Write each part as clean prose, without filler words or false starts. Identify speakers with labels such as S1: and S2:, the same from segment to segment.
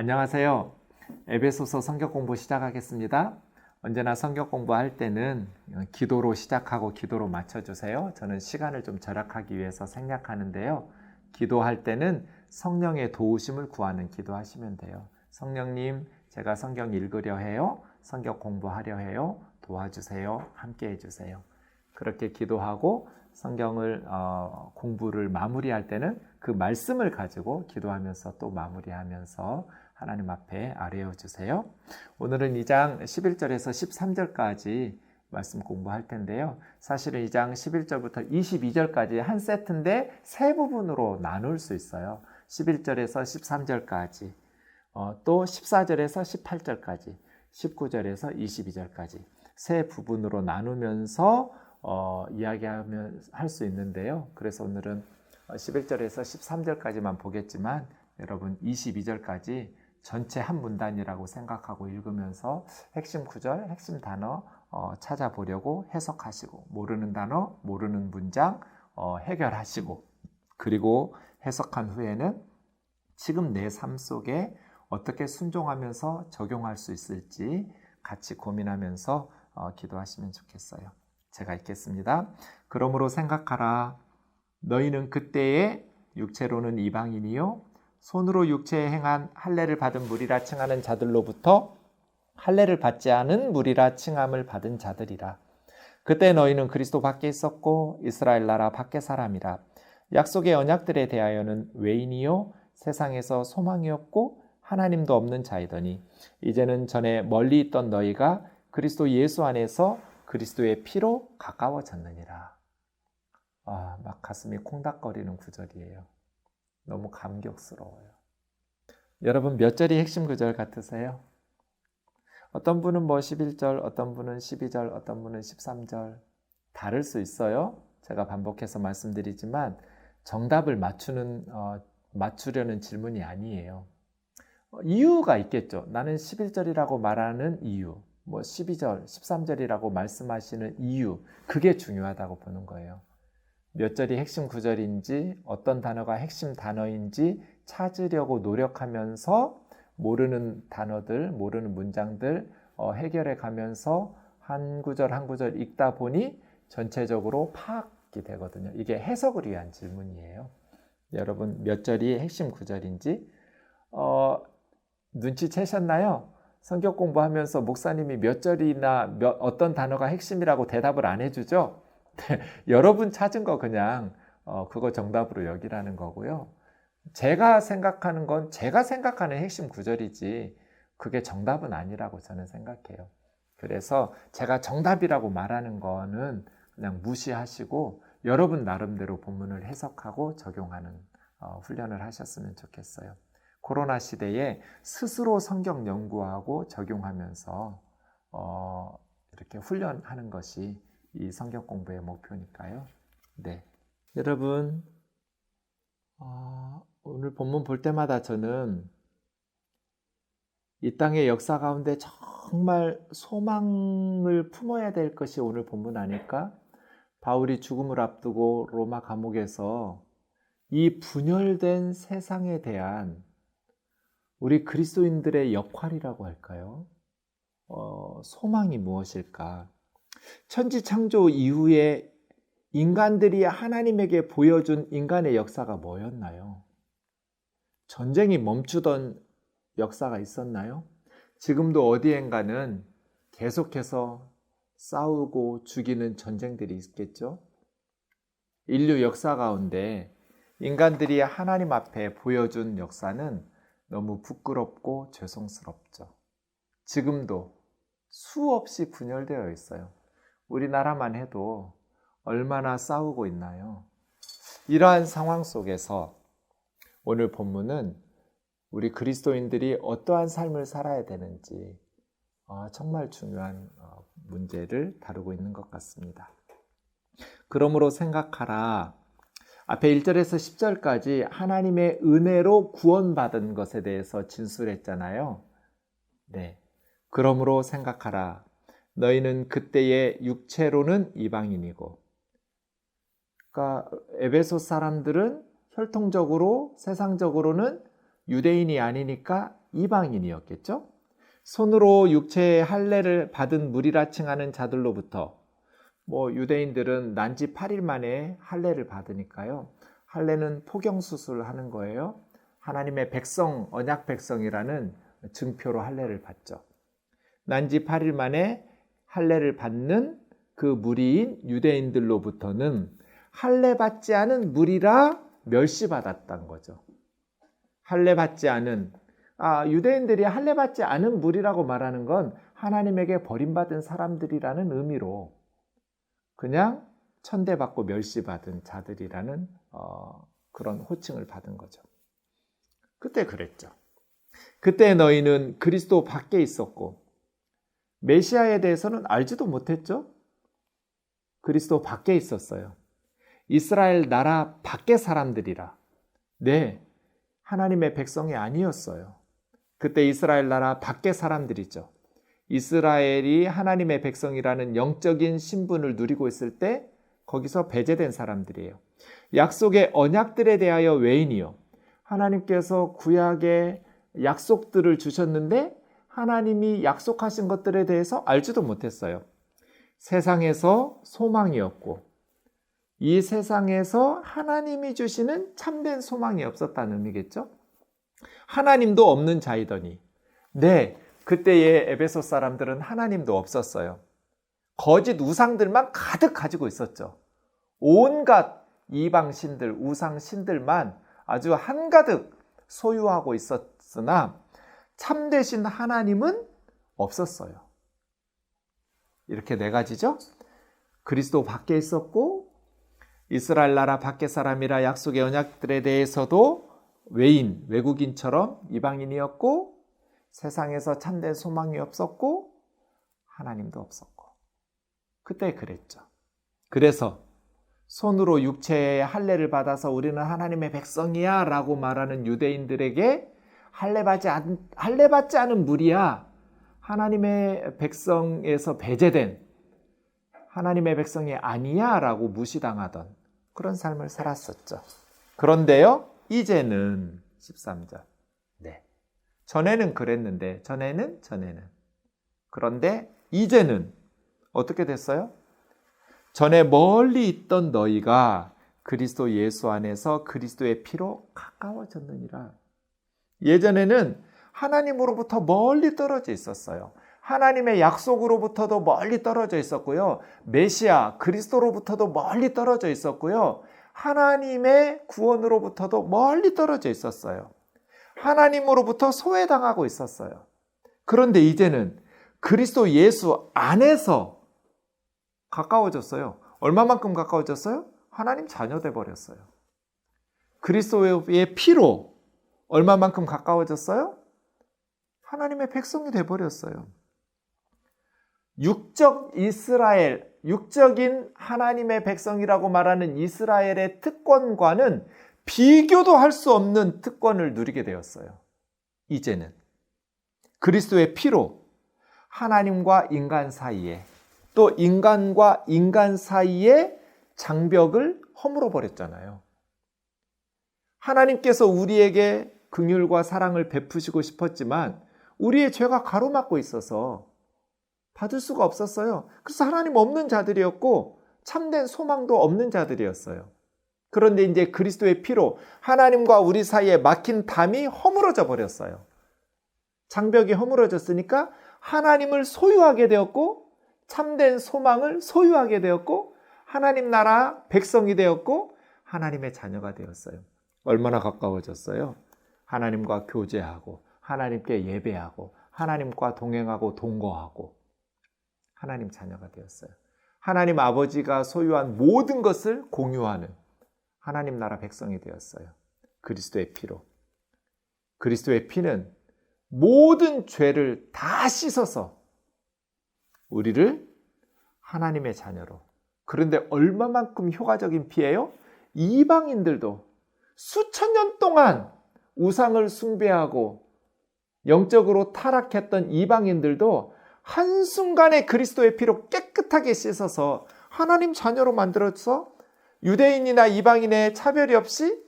S1: 안녕하세요. 에베소서 성경 공부 시작하겠습니다. 언제나 성경 공부할 때는 기도로 시작하고 기도로 맞춰주세요. 저는 시간을 좀 절약하기 위해서 생략하는데요. 기도할 때는 성령의 도우심을 구하는 기도하시면 돼요. 성령님, 제가 성경 읽으려 해요. 성경 공부하려 해요. 도와주세요. 함께 해주세요. 그렇게 기도하고 성경을 공부를 마무리할 때는 그 말씀을 가지고 기도하면서 또 마무리하면서 하나님 앞에 아뢰어 주세요. 오늘은 2장 11절에서 13절까지 말씀 공부할 텐데요. 사실은 2장 11절부터 22절까지 한 세트인데 세 부분으로 나눌 수 있어요. 11절에서 13절까지, 또 14절에서 18절까지, 19절에서 22절까지 세 부분으로 나누면서 이야기하면 할 수 있는데요. 그래서 오늘은 11절에서 13절까지만 보겠지만 여러분 22절까지 전체 한 문단이라고 생각하고 읽으면서 핵심 구절, 핵심 단어 찾아보려고 해석하시고 모르는 단어, 모르는 문장 해결하시고 그리고 해석한 후에는 지금 내 삶 속에 어떻게 순종하면서 적용할 수 있을지 같이 고민하면서 기도하시면 좋겠어요. 제가 읽겠습니다. 그러므로 생각하라. 너희는 그때에 육체로는 이방인이요 손으로 육체에 행한 할례를 받은 무리라 칭하는 자들로부터 할례를 받지 않은 무리라 칭함을 받은 자들이라. 그때 너희는 그리스도 밖에 있었고 이스라엘 나라 밖에 사람이라. 약속의 언약들에 대하여는 외인이요 세상에서 소망이 없고 하나님도 없는 자이더니 이제는 전에 멀리 있던 너희가 그리스도 예수 안에서 그리스도의 피로 가까워졌느니라. 막 가슴이 콩닥거리는 구절이에요. 너무 감격스러워요. 여러분 몇 절이 핵심 구절 같으세요? 어떤 분은 11절, 어떤 분은 12절, 어떤 분은 13절 다를 수 있어요. 제가 반복해서 말씀드리지만 정답을 맞추려는 질문이 아니에요. 이유가 있겠죠. 나는 11절이라고 말하는 이유, 12절, 13절이라고 말씀하시는 이유, 그게 중요하다고 보는 거예요. 몇 절이 핵심 구절인지 어떤 단어가 핵심 단어인지 찾으려고 노력하면서 모르는 단어들, 모르는 문장들 해결해 가면서 한 구절 한 구절 읽다 보니 전체적으로 파악이 되거든요. 이게 해석을 위한 질문이에요. 여러분 몇 절이 핵심 구절인지 눈치채셨나요? 성경 공부하면서 목사님이 몇 절이나 어떤 단어가 핵심이라고 대답을 안 해주죠? 여러분 찾은 거 그냥 그거 정답으로 여기라는 거고요. 제가 생각하는 건 제가 생각하는 핵심 구절이지 그게 정답은 아니라고 저는 생각해요. 그래서 제가 정답이라고 말하는 거는 그냥 무시하시고 여러분 나름대로 본문을 해석하고 적용하는 훈련을 하셨으면 좋겠어요. 코로나 시대에 스스로 성경 연구하고 적용하면서 이렇게 훈련하는 것이 이 성경 공부의 목표니까요. 네, 여러분 오늘 본문 볼 때마다 저는 이 땅의 역사 가운데 정말 소망을 품어야 될 것이 오늘 본문 아닐까? 바울이 죽음을 앞두고 로마 감옥에서 이 분열된 세상에 대한 우리 그리스도인들의 역할이라고 할까요? 소망이 무엇일까? 천지창조 이후에 인간들이 하나님에게 보여준 인간의 역사가 뭐였나요? 전쟁이 멈추던 역사가 있었나요? 지금도 어디엔가는 계속해서 싸우고 죽이는 전쟁들이 있겠죠? 인류 역사 가운데 인간들이 하나님 앞에 보여준 역사는 너무 부끄럽고 죄송스럽죠. 지금도 수없이 분열되어 있어요. 우리나라만 해도 얼마나 싸우고 있나요? 이러한 상황 속에서 오늘 본문은 우리 그리스도인들이 어떠한 삶을 살아야 되는지 정말 중요한 문제를 다루고 있는 것 같습니다. 그러므로 생각하라. 앞에 1절에서 10절까지 하나님의 은혜로 구원받은 것에 대해서 진술했잖아요. 네. 그러므로 생각하라. 너희는 그때의 육체로는 이방인이고, 그러니까 에베소 사람들은 혈통적으로 세상적으로는 유대인이 아니니까 이방인이었겠죠? 손으로 육체의 할례를 받은 무리라 칭하는 자들로부터, 유대인들은 난지 8일 만에 할례를 받으니까요. 할례는 포경수술을 하는 거예요. 하나님의 백성, 언약 백성이라는 증표로 할례를 받죠. 난지 8일 만에 할례를 받는 그 무리인 유대인들로부터는 할례 받지 않은 무리라 멸시받았다는 거죠. 할례 받지 않은, 유대인들이 할례 받지 않은 무리라고 말하는 건 하나님에게 버림받은 사람들이라는 의미로 그냥 천대받고 멸시받은 자들이라는 그런 호칭을 받은 거죠. 그때 그랬죠. 그때 너희는 그리스도 밖에 있었고 메시아에 대해서는 알지도 못했죠. 그리스도 밖에 있었어요. 이스라엘 나라 밖의 사람들이라. 네, 하나님의 백성이 아니었어요. 그때 이스라엘 나라 밖의 사람들이죠. 이스라엘이 하나님의 백성이라는 영적인 신분을 누리고 있을 때 거기서 배제된 사람들이에요. 약속의 언약들에 대하여 외인이요. 하나님께서 구약의 약속들을 주셨는데 하나님이 약속하신 것들에 대해서 알지도 못했어요. 세상에서 소망이었고 이 세상에서 하나님이 주시는 참된 소망이 없었다는 의미겠죠? 하나님도 없는 자이더니, 네, 그때의 에베소 사람들은 하나님도 없었어요. 거짓 우상들만 가득 가지고 있었죠. 온갖 이방 신들, 우상 신들만 아주 한가득 소유하고 있었으나 참되신 하나님은 없었어요. 이렇게 네 가지죠. 그리스도 밖에 있었고 이스라엘 나라 밖의 사람이라 약속의 언약들에 대해서도 외인, 외국인처럼 이방인이었고 세상에서 참된 소망이 없었고 하나님도 없었고 그때 그랬죠. 그래서 손으로 육체의 할례를 받아서 우리는 하나님의 백성이야 라고 말하는 유대인들에게 할례 받지 않은 무리야, 하나님의 백성에서 배제된 하나님의 백성이 아니야 라고 무시당하던 그런 삶을 살았었죠. 그런데요, 이제는 13절. 네. 전에는 그랬는데, 전에는. 그런데 이제는 어떻게 됐어요? 전에 멀리 있던 너희가 그리스도 예수 안에서 그리스도의 피로 가까워졌느니라. 예전에는 하나님으로부터 멀리 떨어져 있었어요. 하나님의 약속으로부터도 멀리 떨어져 있었고요. 메시아, 그리스도로부터도 멀리 떨어져 있었고요. 하나님의 구원으로부터도 멀리 떨어져 있었어요. 하나님으로부터 소외당하고 있었어요. 그런데 이제는 그리스도 예수 안에서 가까워졌어요. 얼마만큼 가까워졌어요? 하나님 자녀 돼버렸어요. 그리스도의 피로 얼마만큼 가까워졌어요? 하나님의 백성이 돼버렸어요. 육적 이스라엘, 육적인 하나님의 백성이라고 말하는 이스라엘의 특권과는 비교도 할 수 없는 특권을 누리게 되었어요. 이제는 그리스도의 피로 하나님과 인간 사이에, 또 인간과 인간 사이에 장벽을 허물어 버렸잖아요. 하나님께서 우리에게 긍휼과 사랑을 베푸시고 싶었지만 우리의 죄가 가로막고 있어서 받을 수가 없었어요. 그래서 하나님 없는 자들이었고 참된 소망도 없는 자들이었어요. 그런데 이제 그리스도의 피로 하나님과 우리 사이에 막힌 담이 허물어져 버렸어요. 장벽이 허물어졌으니까 하나님을 소유하게 되었고 참된 소망을 소유하게 되었고 하나님 나라 백성이 되었고 하나님의 자녀가 되었어요. 얼마나 가까워졌어요? 하나님과 교제하고 하나님께 예배하고 하나님과 동행하고 동거하고 하나님 자녀가 되었어요. 하나님 아버지가 소유한 모든 것을 공유하는 하나님 나라 백성이 되었어요. 그리스도의 피로. 그리스도의 피는 모든 죄를 다 씻어서 우리를 하나님의 자녀로. 그런데 얼마만큼 효과적인 피예요? 이방인들도 수천 년 동안 우상을 숭배하고 영적으로 타락했던 이방인들도 한순간에 그리스도의 피로 깨끗하게 씻어서 하나님 자녀로 만들어서 유대인이나 이방인의 차별이 없이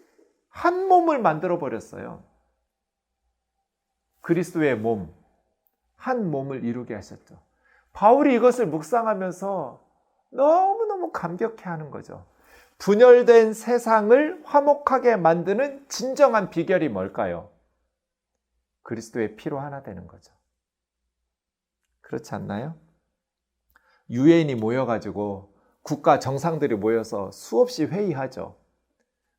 S1: 한 몸을 만들어 버렸어요. 그리스도의 몸, 한 몸을 이루게 하셨죠. 바울이 이것을 묵상하면서 너무너무 감격해하는 거죠. 분열된 세상을 화목하게 만드는 진정한 비결이 뭘까요? 그리스도의 피로 하나 되는 거죠. 그렇지 않나요? 유엔이 모여가지고 국가 정상들이 모여서 수없이 회의하죠.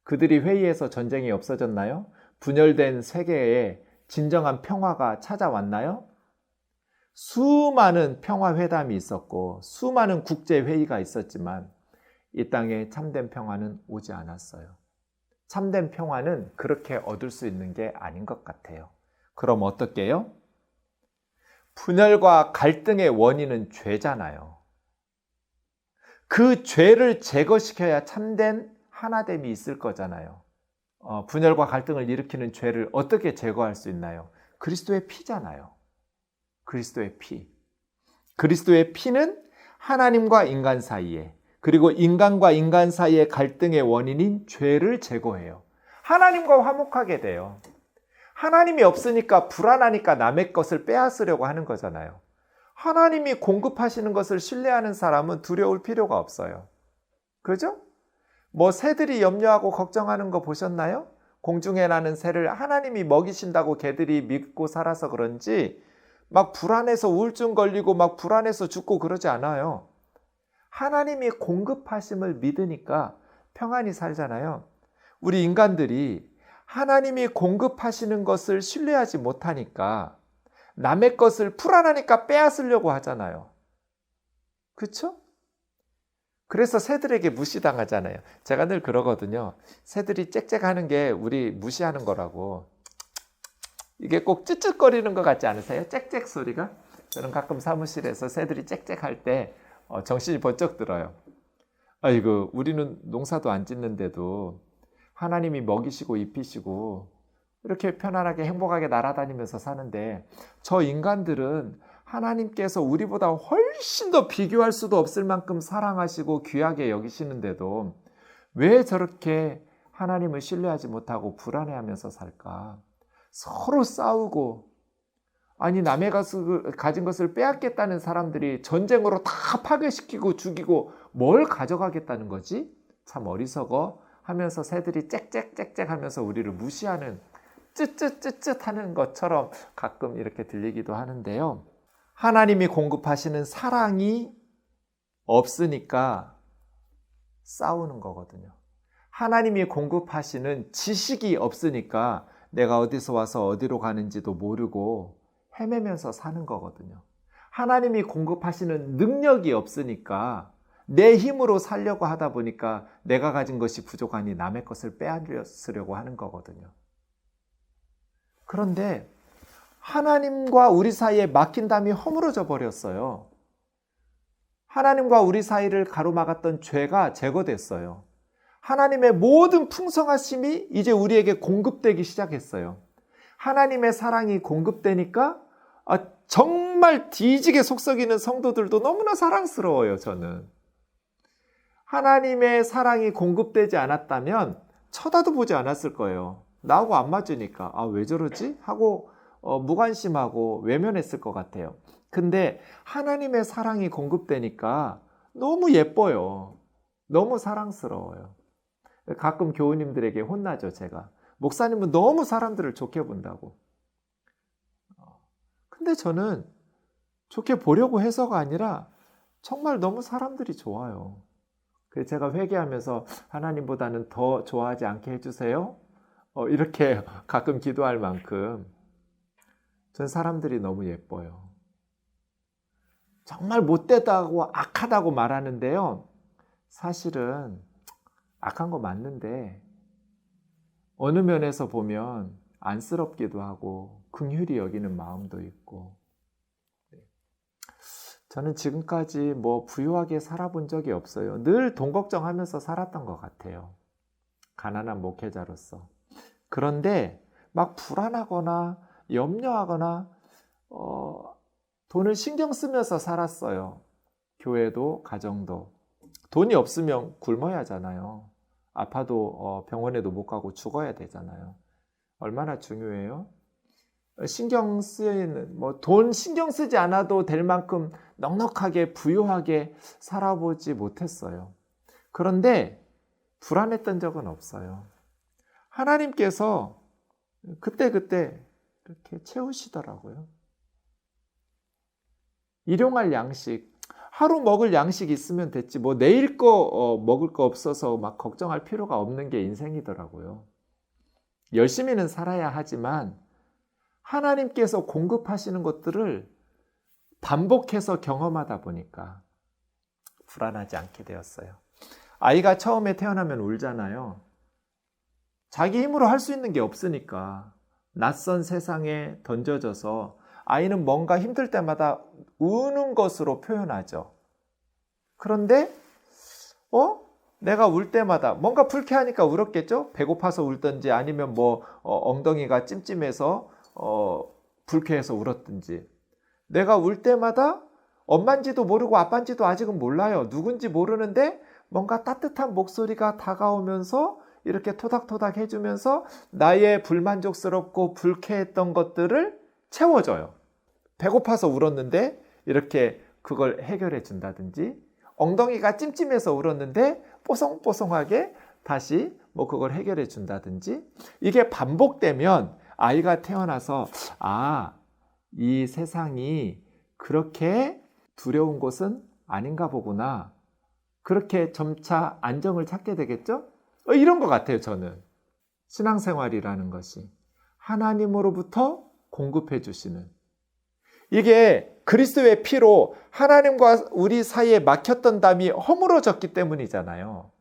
S1: 그들이 회의해서 전쟁이 없어졌나요? 분열된 세계에 진정한 평화가 찾아왔나요? 수많은 평화회담이 있었고 수많은 국제회의가 있었지만 이 땅에 참된 평화는 오지 않았어요. 참된 평화는 그렇게 얻을 수 있는 게 아닌 것 같아요. 그럼 어떻게 해요? 분열과 갈등의 원인은 죄잖아요. 그 죄를 제거시켜야 참된 하나됨이 있을 거잖아요. 분열과 갈등을 일으키는 죄를 어떻게 제거할 수 있나요? 그리스도의 피잖아요. 그리스도의 피. 그리스도의 피는 하나님과 인간 사이에, 그리고 인간과 인간 사이의 갈등의 원인인 죄를 제거해요. 하나님과 화목하게 돼요. 하나님이 없으니까 불안하니까 남의 것을 빼앗으려고 하는 거잖아요. 하나님이 공급하시는 것을 신뢰하는 사람은 두려울 필요가 없어요. 그죠? 뭐 새들이 염려하고 걱정하는 거 보셨나요? 공중에 나는 새를 하나님이 먹이신다고 개들이 믿고 살아서 그런지 막 불안해서 우울증 걸리고 막 불안해서 죽고 그러지 않아요. 하나님이 공급하심을 믿으니까 평안히 살잖아요. 우리 인간들이 하나님이 공급하시는 것을 신뢰하지 못하니까 남의 것을 불안하니까 빼앗으려고 하잖아요. 그렇죠? 그래서 새들에게 무시당하잖아요. 제가 늘 그러거든요. 새들이 짹짹하는 게 우리 무시하는 거라고. 이게 꼭 쯧쯧거리는 것 같지 않으세요? 짹짹 소리가? 저는 가끔 사무실에서 새들이 짹짹할 때 정신이 번쩍 들어요. 아이고, 우리는 농사도 안 짓는데도 하나님이 먹이시고 입히시고 이렇게 편안하게 행복하게 날아다니면서 사는데 저 인간들은 하나님께서 우리보다 훨씬 더 비교할 수도 없을 만큼 사랑하시고 귀하게 여기시는데도 왜 저렇게 하나님을 신뢰하지 못하고 불안해하면서 살까? 서로 싸우고, 아니 남의 것을 가진 것을 빼앗겠다는 사람들이 전쟁으로 다 파괴시키고 죽이고 뭘 가져가겠다는 거지? 참 어리석어 하면서 새들이 짹짹짹짹 하면서 우리를 무시하는, 쯧쯧쯧쯧 하는 것처럼 가끔 이렇게 들리기도 하는데요. 하나님이 공급하시는 사랑이 없으니까 싸우는 거거든요. 하나님이 공급하시는 지식이 없으니까 내가 어디서 와서 어디로 가는지도 모르고 헤매면서 사는 거거든요. 하나님이 공급하시는 능력이 없으니까 내 힘으로 살려고 하다 보니까 내가 가진 것이 부족하니 남의 것을 빼앗으려고 하는 거거든요. 그런데 하나님과 우리 사이에 막힌 담이 허물어져 버렸어요. 하나님과 우리 사이를 가로막았던 죄가 제거됐어요. 하나님의 모든 풍성하심이 이제 우리에게 공급되기 시작했어요. 하나님의 사랑이 공급되니까 정말 뒤지게 속썩이는 성도들도 너무나 사랑스러워요, 저는. 하나님의 사랑이 공급되지 않았다면 쳐다도 보지 않았을 거예요. 나하고 안 맞으니까 왜 저러지? 하고 무관심하고 외면했을 것 같아요. 근데 하나님의 사랑이 공급되니까 너무 예뻐요. 너무 사랑스러워요. 가끔 교우님들에게 혼나죠, 제가. 목사님은 너무 사람들을 좋게 본다고. 근데 저는 좋게 보려고 해서가 아니라 정말 너무 사람들이 좋아요. 그래서 제가 회개하면서 하나님보다는 더 좋아하지 않게 해주세요. 이렇게 가끔 기도할 만큼 전 사람들이 너무 예뻐요. 정말 못되다고 악하다고 말하는데요. 사실은 악한 거 맞는데 어느 면에서 보면 안쓰럽기도 하고 긍휼히 여기는 마음도 있고. 저는 지금까지 부유하게 살아본 적이 없어요. 늘 돈 걱정하면서 살았던 것 같아요. 가난한 목회자로서. 그런데 막 불안하거나 염려하거나 돈을 신경 쓰면서 살았어요. 교회도 가정도. 돈이 없으면 굶어야 하잖아요. 아파도 병원에도 못 가고 죽어야 되잖아요. 얼마나 중요해요? 신경 쓰이는, 돈 신경 쓰지 않아도 될 만큼 넉넉하게 부유하게 살아보지 못했어요. 그런데 불안했던 적은 없어요. 하나님께서 그때그때 이렇게 채우시더라고요. 일용할 양식, 하루 먹을 양식 있으면 됐지, 내일 거 먹을 거 없어서 막 걱정할 필요가 없는 게 인생이더라고요. 열심히는 살아야 하지만 하나님께서 공급하시는 것들을 반복해서 경험하다 보니까 불안하지 않게 되었어요. 아이가 처음에 태어나면 울잖아요. 자기 힘으로 할 수 있는 게 없으니까 낯선 세상에 던져져서 아이는 뭔가 힘들 때마다 우는 것으로 표현하죠. 그런데 내가 울 때마다 뭔가 불쾌하니까 울었겠죠? 배고파서 울든지 아니면 엉덩이가 찜찜해서 불쾌해서 울었든지. 내가 울 때마다 엄마인지도 모르고 아빠인지도 아직은 몰라요. 누군지 모르는데 뭔가 따뜻한 목소리가 다가오면서 이렇게 토닥토닥 해주면서 나의 불만족스럽고 불쾌했던 것들을 채워줘요. 배고파서 울었는데 이렇게 그걸 해결해 준다든지, 엉덩이가 찜찜해서 울었는데 뽀송뽀송하게 다시 그걸 해결해 준다든지. 이게 반복되면 아이가 태어나서 이 세상이 그렇게 두려운 곳은 아닌가 보구나. 그렇게 점차 안정을 찾게 되겠죠? 이런 것 같아요, 저는. 신앙생활이라는 것이 하나님으로부터 공급해 주시는, 이게 그리스도의 피로 하나님과 우리 사이에 막혔던 담이 허물어졌기 때문이잖아요.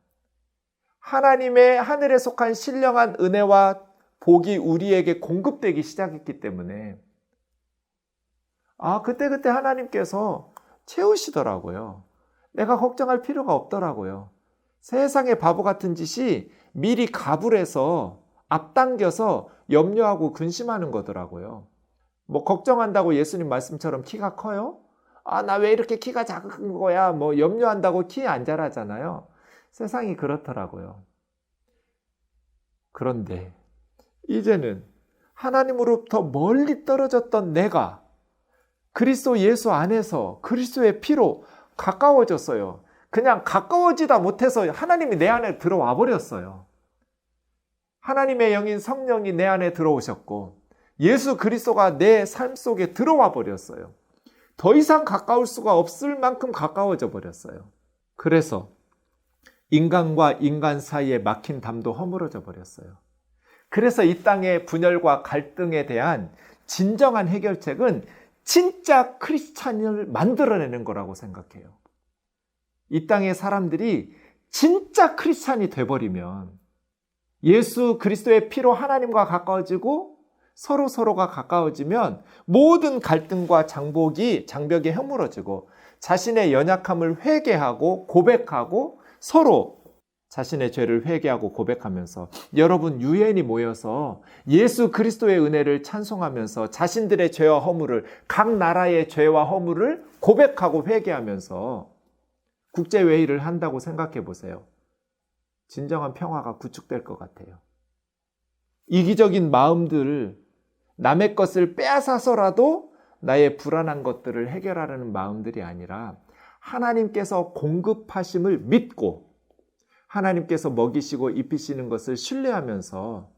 S1: 하나님의 하늘에 속한 신령한 은혜와 복이 우리에게 공급되기 시작했기 때문에 그때 하나님께서 채우시더라고요. 내가 걱정할 필요가 없더라고요. 세상의 바보 같은 짓이 미리 가불해서 앞당겨서 염려하고 근심하는 거더라고요. 걱정한다고 예수님 말씀처럼 키가 커요? 나 왜 이렇게 키가 작은 거야? 염려한다고 키 안 자라잖아요. 세상이 그렇더라고요. 그런데 이제는 하나님으로부터 멀리 떨어졌던 내가 그리스도 예수 안에서 그리스도의 피로 가까워졌어요. 그냥 가까워지다 못해서 하나님이 내 안에 들어와 버렸어요. 하나님의 영인 성령이 내 안에 들어오셨고 예수 그리스도가 내 삶 속에 들어와 버렸어요. 더 이상 가까울 수가 없을 만큼 가까워져 버렸어요. 그래서 인간과 인간 사이에 막힌 담도 허물어져 버렸어요. 그래서 이 땅의 분열과 갈등에 대한 진정한 해결책은 진짜 크리스찬을 만들어내는 거라고 생각해요. 이 땅의 사람들이 진짜 크리스찬이 돼버리면 예수 그리스도의 피로 하나님과 가까워지고 서로가 가까워지면 모든 갈등과 장벽이 허물어지고 자신의 연약함을 회개하고 고백하고 서로 자신의 죄를 회개하고 고백하면서 여러분 유엔이 모여서 예수 그리스도의 은혜를 찬송하면서 자신들의 죄와 허물을, 각 나라의 죄와 허물을 고백하고 회개하면서 국제회의를 한다고 생각해 보세요. 진정한 평화가 구축될 것 같아요. 이기적인 마음들을 남의 것을 빼앗아서라도 나의 불안한 것들을 해결하려는 마음들이 아니라 하나님께서 공급하심을 믿고 하나님께서 먹이시고 입히시는 것을 신뢰하면서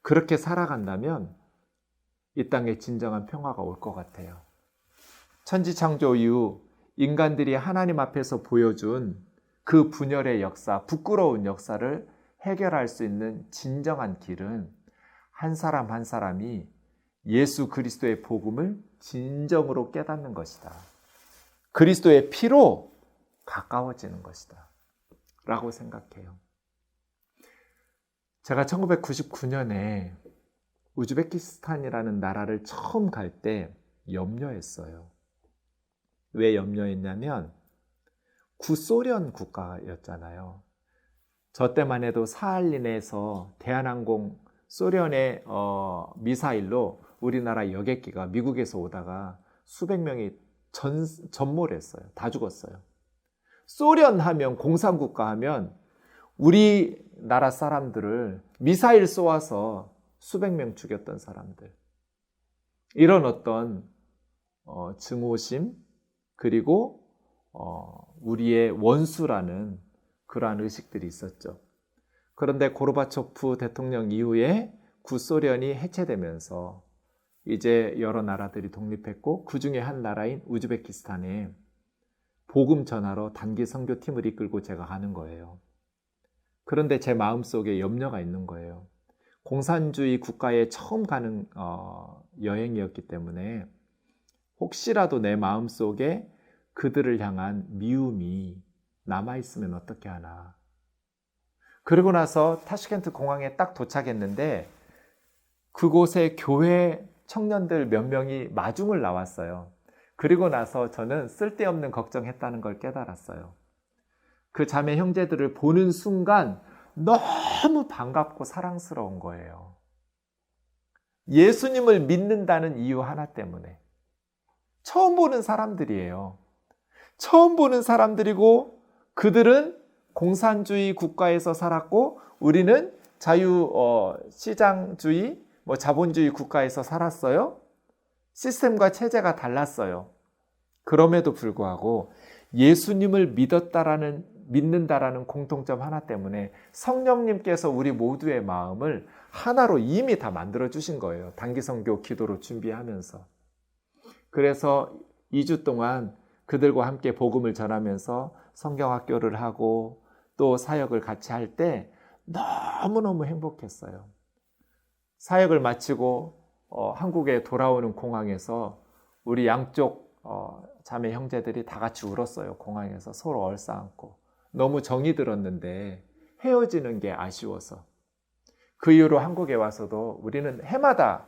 S1: 그렇게 살아간다면 이 땅에 진정한 평화가 올 것 같아요. 천지창조 이후 인간들이 하나님 앞에서 보여준 그 분열의 역사, 부끄러운 역사를 해결할 수 있는 진정한 길은 한 사람 한 사람이 예수 그리스도의 복음을 진정으로 깨닫는 것이다. 그리스도의 피로 가까워지는 것이다. 라고 생각해요. 제가 1999년에 우즈베키스탄이라는 나라를 처음 갈 때 염려했어요. 왜 염려했냐면 구소련 국가였잖아요. 저 때만 해도 사할린에서 대한항공 소련의 미사일로 우리나라 여객기가 미국에서 오다가 수백 명이 전몰했어요. 다 죽었어요. 소련 하면 공산국가 하면 우리나라 사람들을 미사일 쏘아서 수백 명 죽였던 사람들. 이런 어떤 증오심, 그리고 우리의 원수라는 그러한 의식들이 있었죠. 그런데 고르바초프 대통령 이후에 구소련이 해체되면서 이제 여러 나라들이 독립했고, 그 중에 한 나라인 우즈베키스탄에 복음 전하러 단기 선교팀을 이끌고 제가 가는 거예요. 그런데 제 마음속에 염려가 있는 거예요. 공산주의 국가에 처음 가는 여행이었기 때문에 혹시라도 내 마음속에 그들을 향한 미움이 남아있으면 어떻게 하나. 그러고 나서 타슈켄트 공항에 딱 도착했는데 그곳에 교회 청년들 몇 명이 마중을 나왔어요. 그리고 나서 저는 쓸데없는 걱정했다는 걸 깨달았어요. 그 자매 형제들을 보는 순간 너무 반갑고 사랑스러운 거예요. 예수님을 믿는다는 이유 하나 때문에. 처음 보는 사람들이에요. 처음 보는 사람들이고, 그들은 공산주의 국가에서 살았고 우리는 시장주의, 자본주의 국가에서 살았어요. 시스템과 체제가 달랐어요. 그럼에도 불구하고 예수님을 믿는다라는 공통점 하나 때문에 성령님께서 우리 모두의 마음을 하나로 이미 다 만들어 주신 거예요. 단기 선교 기도로 준비하면서. 그래서 2주 동안 그들과 함께 복음을 전하면서 성경학교를 하고 또 사역을 같이 할 때 너무너무 행복했어요. 사역을 마치고 한국에 돌아오는 공항에서 우리 양쪽 자매 형제들이 다 같이 울었어요. 공항에서 서로 얼싸안고. 너무 정이 들었는데 헤어지는 게 아쉬워서. 그 이후로 한국에 와서도 우리는 해마다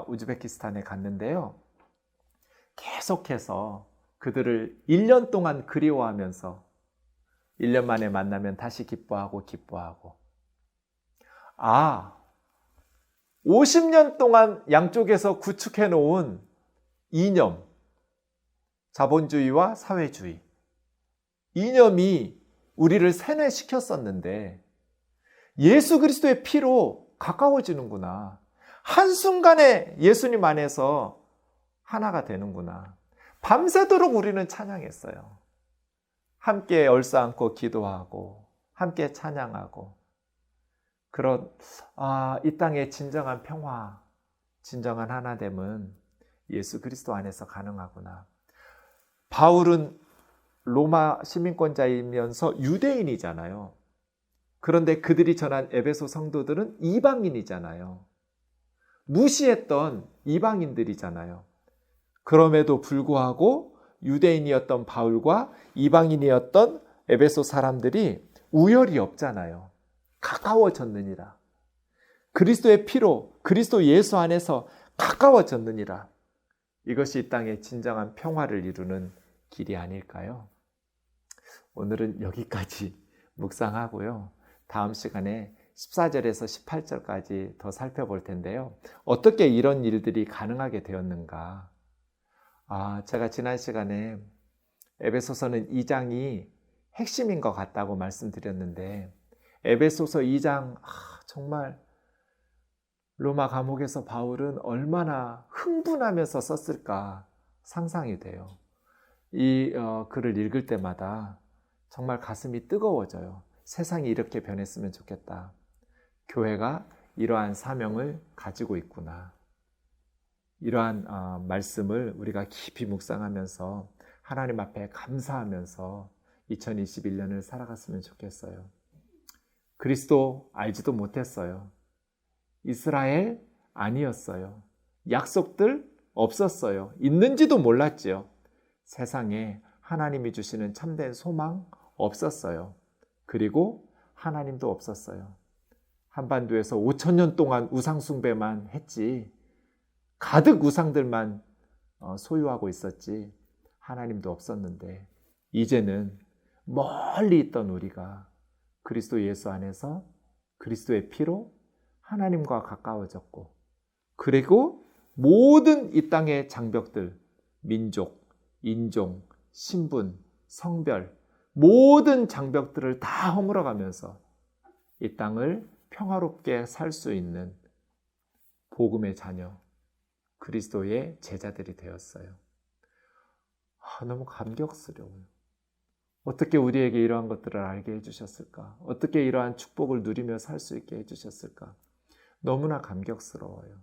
S1: 우즈베키스탄에 갔는데요. 계속해서 그들을 1년 동안 그리워하면서 1년 만에 만나면 다시 기뻐하고 50년 동안 양쪽에서 구축해 놓은 이념, 자본주의와 사회주의, 이념이 우리를 세뇌시켰었는데 예수 그리스도의 피로 가까워지는구나. 한순간에 예수님 안에서 하나가 되는구나. 밤새도록 우리는 찬양했어요. 함께 얼싸안고 기도하고 함께 찬양하고, 그런 이 땅의 진정한 평화, 진정한 하나됨은 예수 그리스도 안에서 가능하구나. 바울은 로마 시민권자이면서 유대인이잖아요. 그런데 그들이 전한 에베소 성도들은 이방인이잖아요. 무시했던 이방인들이잖아요. 그럼에도 불구하고 유대인이었던 바울과 이방인이었던 에베소 사람들이 우열이 없잖아요. 가까워졌느니라. 그리스도의 피로, 그리스도 예수 안에서 가까워졌느니라. 이것이 이 땅의 진정한 평화를 이루는 길이 아닐까요? 오늘은 여기까지 묵상하고요. 다음 시간에 14절에서 18절까지 더 살펴볼 텐데요. 어떻게 이런 일들이 가능하게 되었는가? 제가 지난 시간에 에베소서는 2장이 핵심인 것 같다고 말씀드렸는데, 에베소서 2장 정말 로마 감옥에서 바울은 얼마나 흥분하면서 썼을까 상상이 돼요. 이 글을 읽을 때마다 정말 가슴이 뜨거워져요. 세상이 이렇게 변했으면 좋겠다. 교회가 이러한 사명을 가지고 있구나. 이러한 말씀을 우리가 깊이 묵상하면서 하나님 앞에 감사하면서 2021년을 살아갔으면 좋겠어요. 그리스도 알지도 못했어요. 이스라엘 아니었어요. 약속들 없었어요. 있는지도 몰랐지요. 세상에 하나님이 주시는 참된 소망 없었어요. 그리고 하나님도 없었어요. 한반도에서 5,000년 동안 우상 숭배만 했지, 가득 우상들만 소유하고 있었지, 하나님도 없었는데, 이제는 멀리 있던 우리가 그리스도 예수 안에서 그리스도의 피로 하나님과 가까워졌고, 그리고 모든 이 땅의 장벽들, 민족, 인종, 신분, 성별, 모든 장벽들을 다 허물어가면서 이 땅을 평화롭게 살 수 있는 복음의 자녀, 그리스도의 제자들이 되었어요. 너무 감격스러워요. 어떻게 우리에게 이러한 것들을 알게 해주셨을까? 어떻게 이러한 축복을 누리며 살 수 있게 해주셨을까? 너무나 감격스러워요.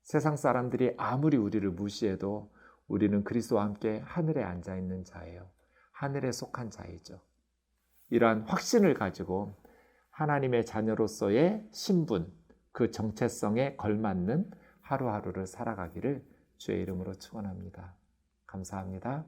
S1: 세상 사람들이 아무리 우리를 무시해도 우리는 그리스도와 함께 하늘에 앉아 있는 자예요. 하늘에 속한 자이죠. 이러한 확신을 가지고 하나님의 자녀로서의 신분, 그 정체성에 걸맞는 하루하루를 살아가기를 주의 이름으로 축원합니다. 감사합니다.